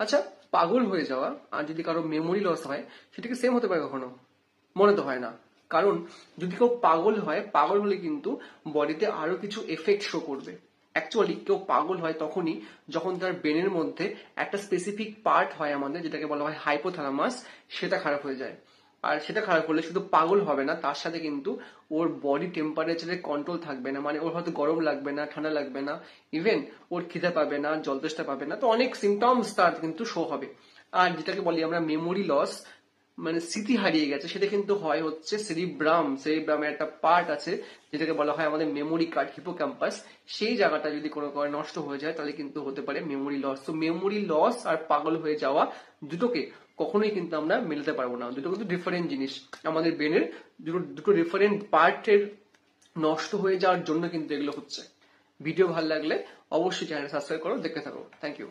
আচ্ছা, পাগল হয়ে যাওয়া আর যদি কারো মেমোরি লস হয় সেটা কি সেম হতে পারে কখনো? মনে তো হয় না। কারণ যদি কেউ পাগল হয়, পাগল হলে কিন্তু বডিতে আরো কিছু এফেক্ট শো করবে। অ্যাকচুয়ালি কেউ পাগল হয় তখনই যখন তার ব্রেনের মধ্যে একটা স্পেসিফিক পার্ট হয় আমাদের, যেটাকে বলা হয় হাইপোথ্যালামাস, সেটা খারাপ হয়ে যায়। আর সেটা খারাপ হলে শুধু পাগল হবে না, তার সাথে কিন্তু ওর বডি টেম্পারেচারের কন্ট্রোল থাকবে না। মানে ওর হয়তো গরম লাগবে না, ঠান্ডা লাগবে না, ইভেন ওর খিদে পাবে না, জল তেষ্টা পাবে না। তো অনেক সিমটমস তার কিন্তু শো হবে। আর যেটাকে বলি আমরা মেমোরি লস, মানে স্মৃতি হারিয়ে গেছে, সেটা কিন্তু হয় হচ্ছে সেরিব্রামের একটা পার্ট আছে যেটাকে বলা হয় আমাদের মেমোরি কার্ড, হিপোক্যাম্পাস। সেই জায়গাটা যদি কোনো কারণে নষ্ট হয়ে যায় তাহলে কিন্তু হতে পারে মেমোরি লস। তো মেমোরি লস আর পাগল হয়ে যাওয়া দুটোকে কখনোই কিন্তু আমরা মেলাতে পারবো না। দুটো কিন্তু ডিফারেন্ট জিনিস। আমাদের ব্রেনের দুটো দুটো ডিফারেন্ট পার্টের নষ্ট হয়ে যাওয়ার জন্য কিন্তু এগুলো হচ্ছে। ভিডিও ভালো লাগলে অবশ্যই চ্যানেল সাবস্ক্রাইব করো, দেখতে থাকো। Thank you.